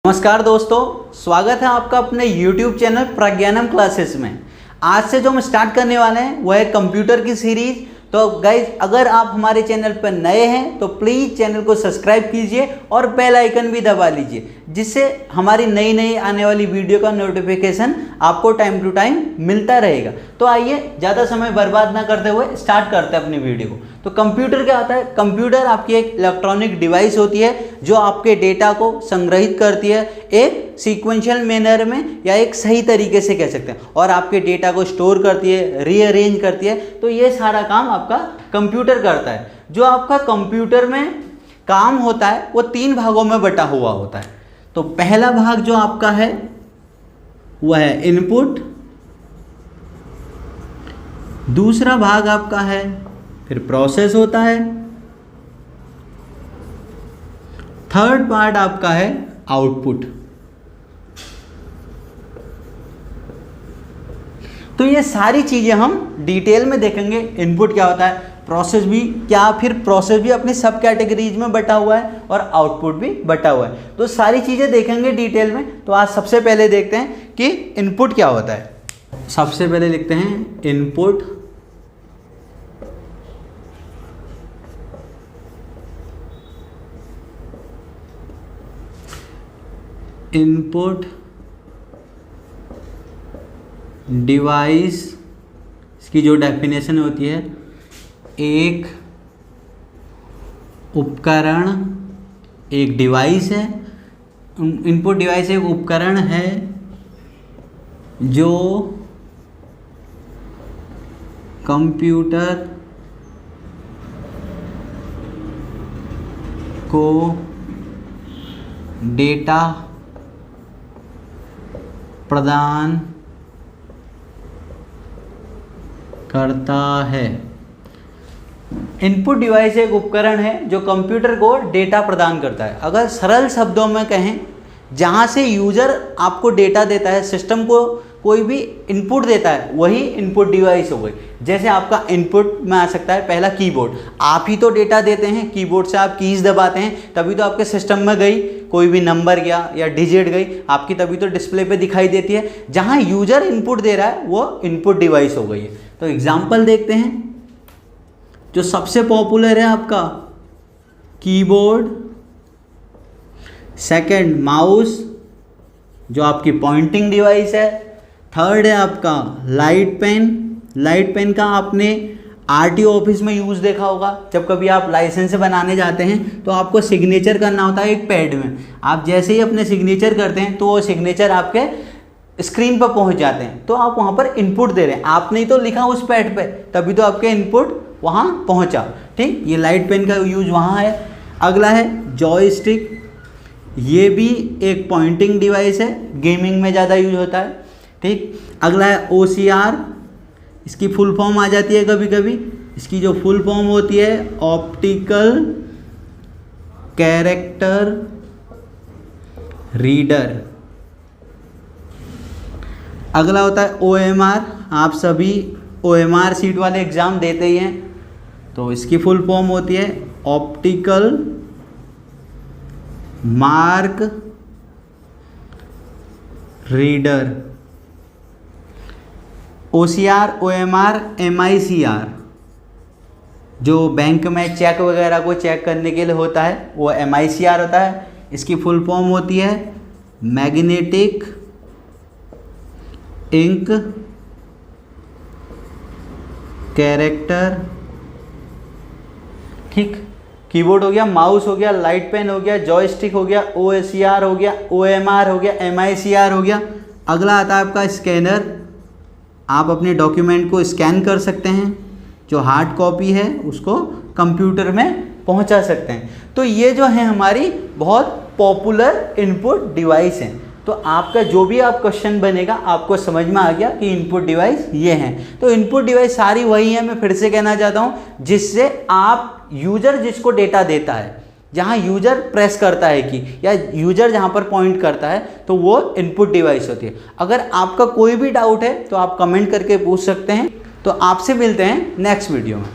नमस्कार दोस्तों, स्वागत है आपका अपने YouTube चैनल प्रज्ञानम क्लासेस में। आज से जो हम स्टार्ट करने वाले हैं वो है कंप्यूटर की सीरीज। तो गाइज, अगर आप हमारे चैनल पर नए हैं तो प्लीज़ चैनल को सब्सक्राइब कीजिए और बेल आइकन भी दबा लीजिए, जिससे हमारी नई नई आने वाली वीडियो का नोटिफिकेशन आपको टाइम टू टाइम मिलता रहेगा। तो आइए ज़्यादा समय बर्बाद ना करते हुए स्टार्ट करते हैं अपनी वीडियो को। तो कंप्यूटर क्या होता है? कंप्यूटर आपकी एक इलेक्ट्रॉनिक डिवाइस होती है जो आपके डेटा को संग्रहित करती है एक सीक्वेंशियल मैनर में, या एक सही तरीके से कह सकते हैं, और आपके डेटा को स्टोर करती है, रीअरेंज करती है। तो ये सारा काम आपका कंप्यूटर करता है। जो आपका कंप्यूटर में काम होता है वो 3 भागों में बटा हुआ होता है। तो पहला भाग जो आपका है वह है इनपुट, दूसरा भाग आपका है फिर प्रोसेस होता है, थर्ड पार्ट आपका है आउटपुट। तो ये सारी चीजें हम डिटेल में देखेंगे। इनपुट क्या होता है, प्रोसेस भी क्या, फिर प्रोसेस भी अपनी सब कैटेगरीज में बटा हुआ है और आउटपुट भी बटा हुआ है। तो सारी चीजें देखेंगे डिटेल में। तो आज सबसे पहले देखते हैं कि इनपुट क्या होता है। सबसे पहले लिखते हैं इनपुट। इनपुट डिवाइस, इसकी जो डेफिनेशन होती है, एक उपकरण, एक डिवाइस है। इनपुट डिवाइस एक उपकरण है जो कंप्यूटर को डेटा प्रदान करता है। इनपुट डिवाइस एक उपकरण है जो कंप्यूटर को डेटा प्रदान करता है। अगर सरल शब्दों में कहें, जहाँ से यूजर आपको डेटा देता है, सिस्टम को कोई भी इनपुट देता है, वही इनपुट डिवाइस हो गई। जैसे आपका इनपुट में आ सकता है पहला कीबोर्ड। आप ही तो डेटा देते हैं, कीबोर्ड से आप कीज दबाते हैं, तभी तो आपके सिस्टम में गई कोई भी नंबर गया या डिजिट गई आपकी, तभी तो डिस्प्ले पे दिखाई देती है। जहाँ यूजर इनपुट दे रहा है वो इनपुट डिवाइस हो गई है। तो एग्जाम्पल देखते हैं। जो सबसे पॉपुलर है आपका कीबोर्ड, सेकंड माउस जो आपकी पॉइंटिंग डिवाइस है, थर्ड है आपका लाइट पेन। लाइट पेन का आपने आरटीओ ऑफिस में यूज़ देखा होगा। जब कभी आप लाइसेंस बनाने जाते हैं तो आपको सिग्नेचर करना होता है एक पैड में। आप जैसे ही अपने सिग्नेचर करते हैं तो वो सिग्नेचर आपके स्क्रीन पर पहुंच जाते हैं। तो आप वहाँ पर इनपुट दे रहे हैं, आपने ही तो लिखा उस पैड पे, तभी तो आपके इनपुट वहाँ पहुँचा। ठीक, ये लाइट पेन का यूज वहाँ है। अगला है जॉयस्टिक। ये भी एक पॉइंटिंग डिवाइस है, गेमिंग में ज़्यादा यूज होता है। ठीक, अगला है OCR। इसकी फुल फॉर्म आ जाती है कभी कभी। इसकी जो फुल फॉर्म होती है ऑप्टिकल कैरेक्टर रीडर। अगला होता है OMR। आप सभी OMR सीट वाले एग्ज़ाम देते ही हैं, तो इसकी फुल फॉर्म होती है optical mark reader. OCR, OMR, MICR जो बैंक में चेक वगैरह को चेक करने के लिए होता है वो MICR होता है। इसकी फुल फॉर्म होती है मैग्नेटिक इंक कैरेक्टर। ठीक, कीबोर्ड हो गया, माउस हो गया, लाइट पेन हो गया, जॉयस्टिक हो गया, OCR हो गया, OMR हो गया, MICR हो गया। अगला आता है आपका स्कैनर। आप अपने डॉक्यूमेंट को स्कैन कर सकते हैं, जो हार्ड कॉपी है उसको कंप्यूटर में पहुंचा सकते हैं। तो ये जो है हमारी बहुत पॉपुलर इनपुट डिवाइस हैं। तो आपका जो भी आप क्वेश्चन बनेगा आपको समझ में आ गया कि इनपुट डिवाइस ये हैं। तो इनपुट डिवाइस सारी वही है, मैं फिर से कहना चाहता हूँ, जिससे आप यूजर जिसको डेटा देता है, जहाँ यूजर प्रेस करता है कि, या यूजर जहाँ पर पॉइंट करता है, तो वो इनपुट डिवाइस होती है। अगर आपका कोई भी डाउट है तो आप कमेंट करके पूछ सकते हैं। तो आपसे मिलते हैं नेक्स्ट वीडियो में।